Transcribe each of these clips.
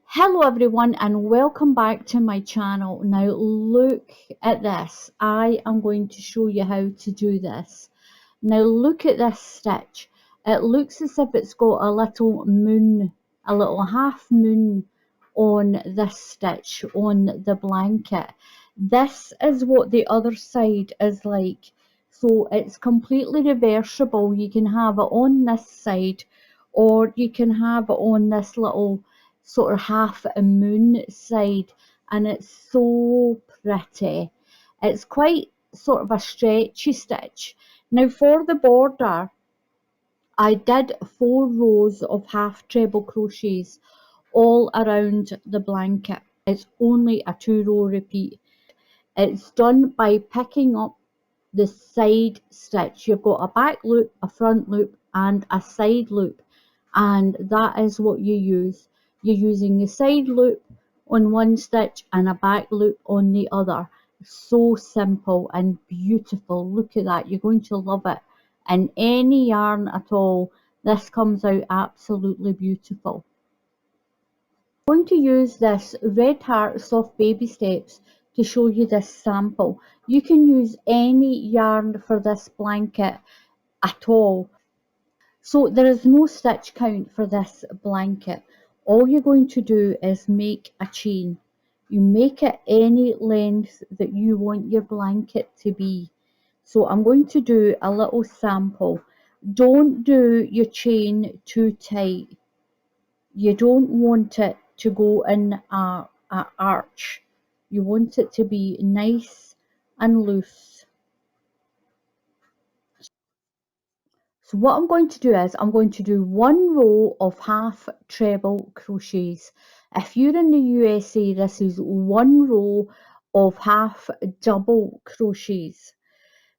Hello everyone and welcome back to my channel. Now look at this. I am going to show you how to do this. Now look at this stitch. It looks as if it's got a little moon, a little half moon on this stitch on the blanket. This is what the other side is like. So it's completely reversible. You can have it on this side or you can have it on this little sort of half a moon side, and it's so pretty. It's quite sort of a stretchy stitch. Now for the border I did 4 rows of half treble crochets all around the blanket. It's only a 2-row repeat. It's done by picking up the side stitch. You've got a back loop, a front loop and a side loop, and that is what you use. You're using the side loop on one stitch and a back loop on the other. So simple and beautiful. Look at that, you're going to love it. And any yarn at all, this comes out absolutely beautiful. I'm going to use this Red Heart Soft Baby Steps to show you this sample. You can use any yarn for this blanket at all. So there is no stitch count for this blanket. All you're going to do is make a chain. You make it any length that you want your blanket to be. So I'm going to do a little sample. Don't do your chain too tight. You don't want it to go in a arch. You want it to be nice and loose. So what I'm going to do is I'm going to do 1 row of half treble crochets. If you're in the USA, this is 1 row of half double crochets.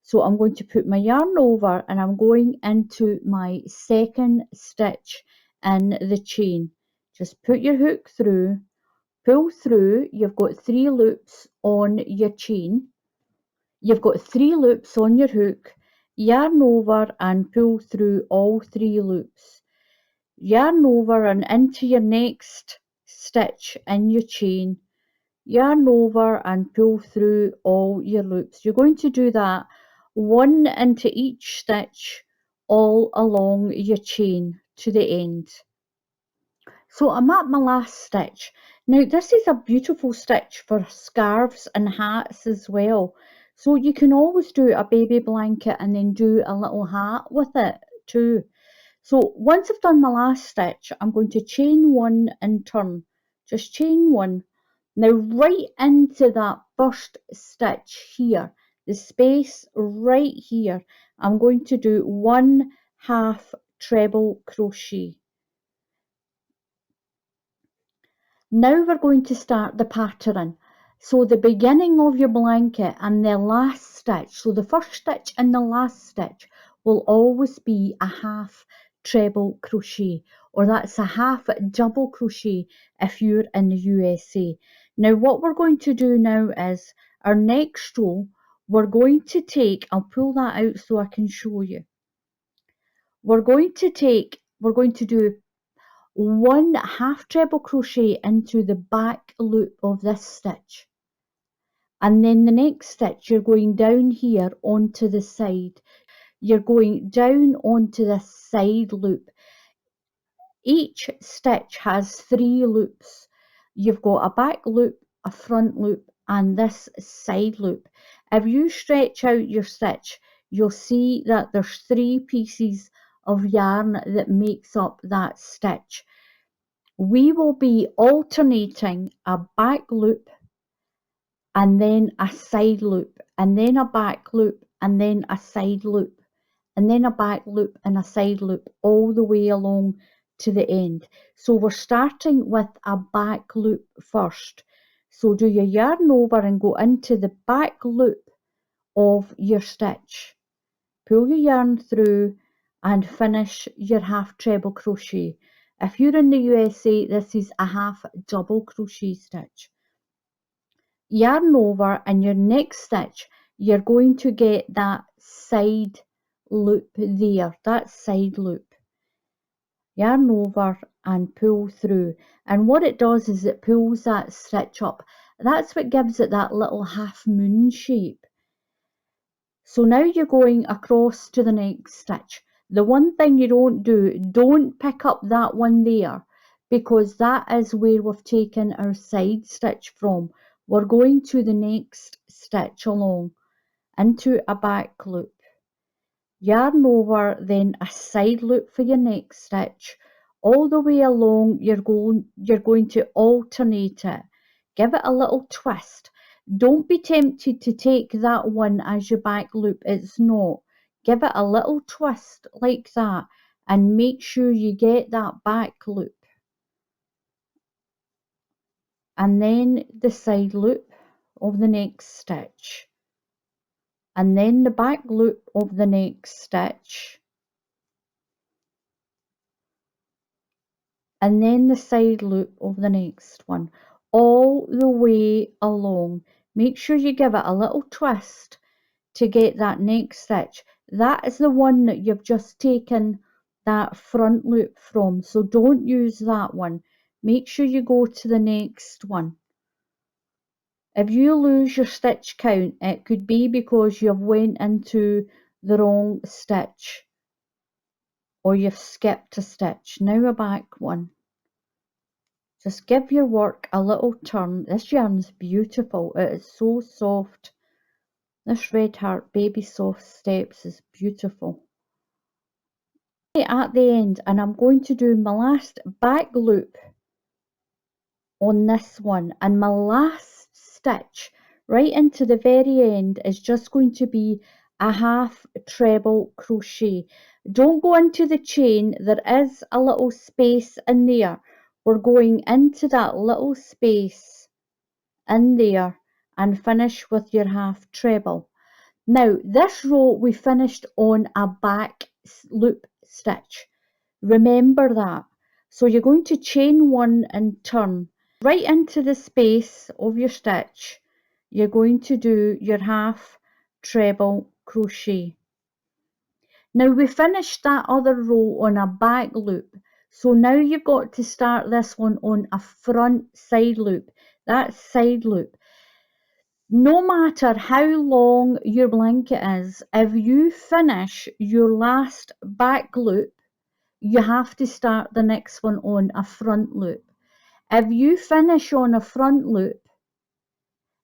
So I'm going to put my yarn over and I'm going into my second stitch in the chain. Just put your hook through, pull through. You've got 3 loops on your chain. You've got 3 loops on your hook. Yarn over and pull through all 3 loops. Yarn over and into your next stitch in your chain. Yarn over and pull through all your loops. You're going to do that 1 into each stitch all along your chain to the end. So I'm at my last stitch. Now this is a beautiful stitch for scarves and hats as well. So you can always do a baby blanket and then do a little hat with it too. So once I've done my last stitch, I'm going to chain 1 and turn. Just chain 1. Now right into that first stitch here, the space right here, I'm going to do 1 half treble crochet. Now we're going to start the pattern. So the beginning of your blanket and the last stitch, so the first stitch and the last stitch will always be a half treble crochet, or that's a half double crochet if you're in the USA. Now what we're going to do now is our next row, we're going to take, I'll pull that out so I can show you. We're going to do 1 half treble crochet into the back loop of this stitch, and then the next stitch you're going down here onto the side. You're going down onto this side loop. Each stitch has 3 loops. You've got a back loop, a front loop and this side loop. If you stretch out your stitch, you'll see that there's 3 pieces of yarn that makes up that stitch. We will be alternating a back loop and then a side loop and then a back loop and then a side loop and then a back loop and a side loop all the way along to the end. So we're starting with a back loop first. So do your yarn over and go into the back loop of your stitch. Pull your yarn through and finish your half treble crochet. If you're in the USA, this is a half double crochet stitch. Yarn over, and your next stitch, you're going to get that side loop there, that side loop. yarn over and pull through, and what it does is it pulls that stitch up. That's what gives it that little half moon shape. So now you're going across to the next stitch. The one thing you don't pick up that one there, because that is where we've taken our side stitch from. We're going to the next stitch along into a back loop. Yarn over, then a side loop for your next stitch. All the way along you're going to alternate it. Give it a little twist. Don't be tempted to take that one as your back loop. It's not. Give it a little twist like that and make sure you get that back loop. And then the side loop of the next stitch. And then the back loop of the next stitch. And then the side loop of the next one, all the way along. Make sure you give it a little twist to get that next stitch. That is the one that you've just taken that front loop from, so don't use that one. Make sure you go to the next one. If you lose your stitch count, it could be because you've went into the wrong stitch or you've skipped a stitch. Now a back one. Just give your work a little turn. This yarn's beautiful. It is so soft. This Red Heart Baby Soft Steps is beautiful. At the end, and I'm going to do my last back loop on this one, and my last stitch right into the very end is just going to be a half treble crochet. Don't go into the chain. There is a little space in there. We're going into that little space in there and finish with your half treble. Now this row we finished on a back loop stitch. Remember that. So you're going to chain one and turn right into the space of your stitch. You're going to do your half treble crochet. Now we finished that other row on a back loop. So now you've got to start this one on a front side loop. That side loop. No matter how long your blanket is, if you finish your last back loop, you have to start the next one on a front loop. If you finish on a front loop,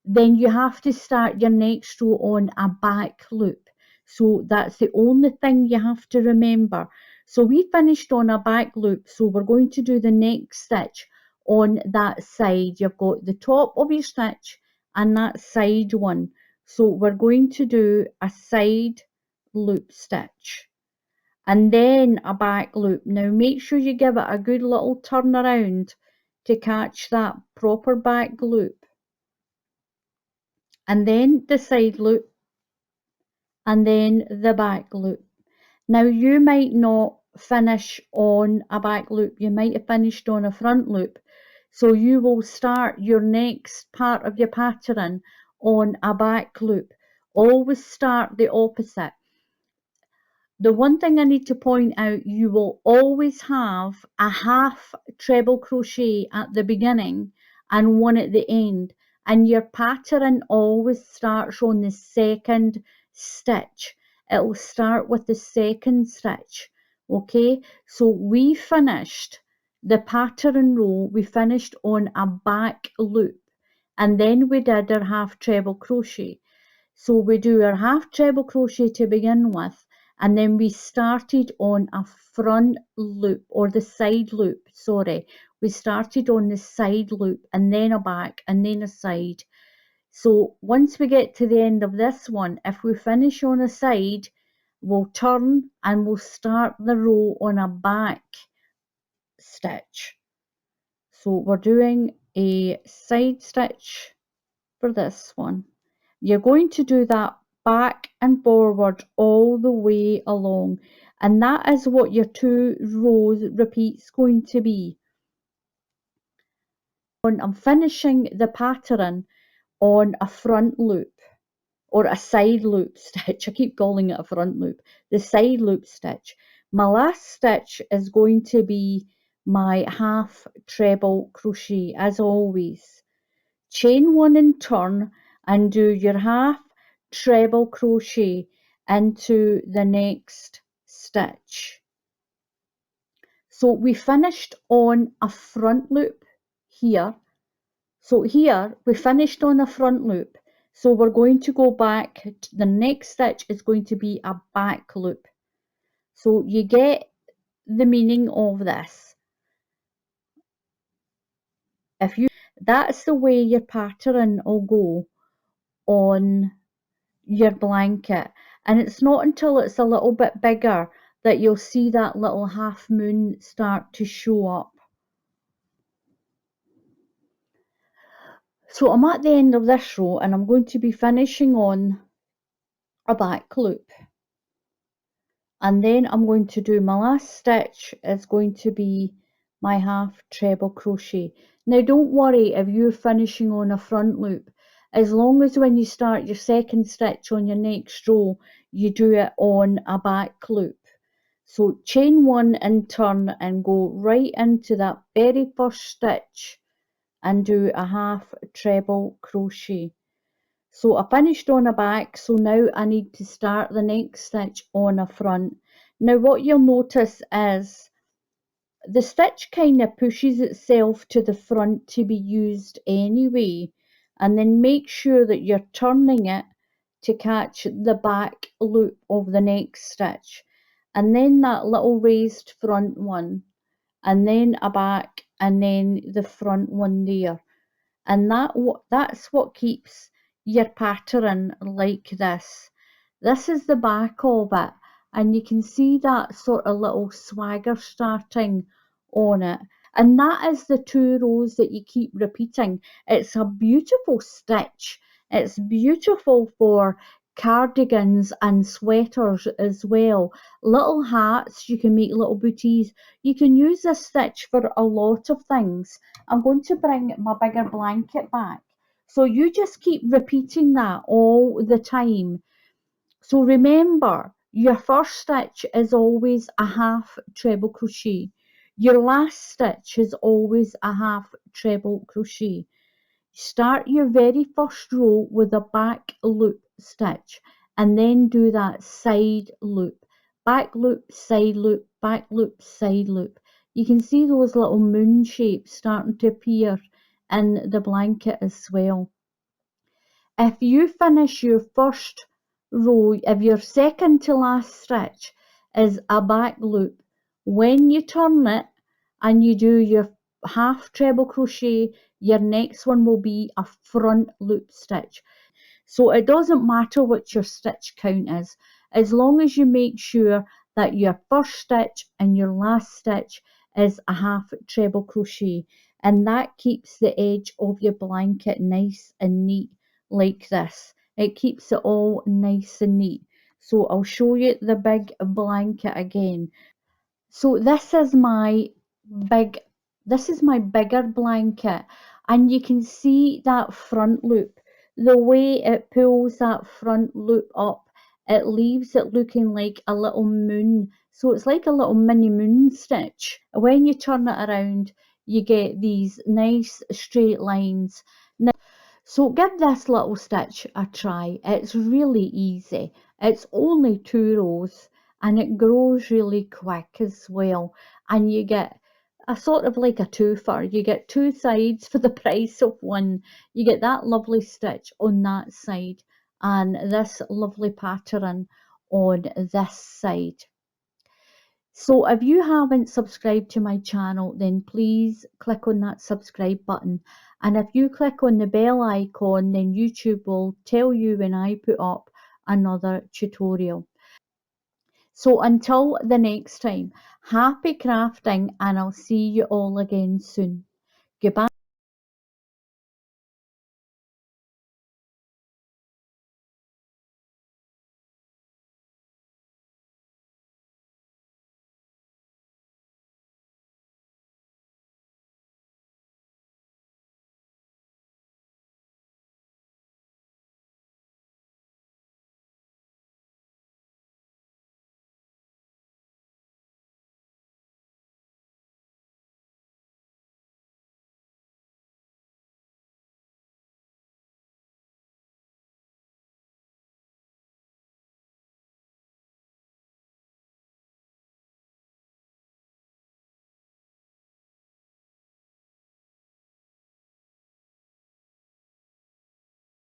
then you have to start your next row on a back loop. So that's the only thing you have to remember. So we finished on a back loop, so we're going to do the next stitch on that side. You've got the top of your stitch and that side one. So we're going to do a side loop stitch and then a back loop. Now make sure you give it a good little turn around to catch that proper back loop. And then the side loop, and then the back loop. Now you might not finish on a back loop, you might have finished on a front loop. So you will start your next part of your pattern on a back loop. Always start the opposite. The one thing I need to point out, you will always have a half treble crochet at the beginning and one at the end. And your pattern always starts on the second stitch. It will start with the second stitch. Okay, so we finished the pattern row, we finished on a back loop, and then we did our half treble crochet. So we do our half treble crochet to begin with, and then we started on a front loop, or the side loop, sorry. We started on the side loop and then a back and then a side. So once we get to the end of this one, if we finish on a side, we'll turn and we'll start the row on a back stitch. So we're doing a side stitch for this one. You're going to do that back and forward all the way along, and that is what your 2 rows repeat's going to be. I'm finishing the pattern on a front loop or a side loop stitch. I keep calling it a front loop. The side loop stitch. My last stitch is going to be my half treble crochet as always. Chain 1 and turn and do your half treble crochet into the next stitch. So we finished on a front loop here. So here we finished on a front loop. So we're going to go back. The next stitch is going to be a back loop. So you get the meaning of this. That's the way your pattern will go on your blanket, and it's not until it's a little bit bigger that you'll see that little half moon start to show up. So I'm at the end of this row and I'm going to be finishing on a back loop, and then I'm going to do my last stitch is going to be my half treble crochet. Now don't worry if you're finishing on a front loop, as long as when you start your second stitch on your next row you do it on a back loop. So chain 1 and turn and go right into that very first stitch and do a half treble crochet. So I finished on a back, so now I need to start the next stitch on a front. Now what you'll notice is the stitch kind of pushes itself to the front to be used anyway, and then make sure that you're turning it to catch the back loop of the next stitch, and then that little raised front one, and then a back, and then the front one there. And that's what keeps your pattern like this. This is the back of it, and you can see that sort of little swagger starting on it. And that is the 2 rows that you keep repeating. It's a beautiful stitch. It's beautiful for cardigans and sweaters as well. Little hats, you can make little booties. You can use this stitch for a lot of things. I'm going to bring my bigger blanket back. So you just keep repeating that all the time. So remember, your first stitch is always a half treble crochet. Your last stitch is always a half treble crochet. Start your very first row with a back loop stitch and then do that side loop. Back loop, side loop, back loop, side loop. You can see those little moon shapes starting to appear in the blanket as well. If you finish your first row, if your second to last stitch is a back loop, when you turn it and you do your half treble crochet, your next one will be a front loop stitch. So it doesn't matter what your stitch count is, as long as you make sure that your first stitch and your last stitch is a half treble crochet, and that keeps the edge of your blanket nice and neat like this. It keeps it all nice and neat. So I'll show you the big blanket again. So this is my bigger blanket, and you can see that front loop. The way it pulls that front loop up, it leaves it looking like a little moon. So it's like a little mini moon stitch. When you turn it around, you get these nice straight lines. So give this little stitch a try. It's really easy. It's only 2 rows and it grows really quick as well. And you get a sort of like a twofer. You get 2 sides for the price of one. You get that lovely stitch on that side and this lovely pattern on this side. So if you haven't subscribed to my channel, then please click on that subscribe button. And if you click on the bell icon, then YouTube will tell you when I put up another tutorial. So until the next time, happy crafting, and I'll see you all again soon. Goodbye.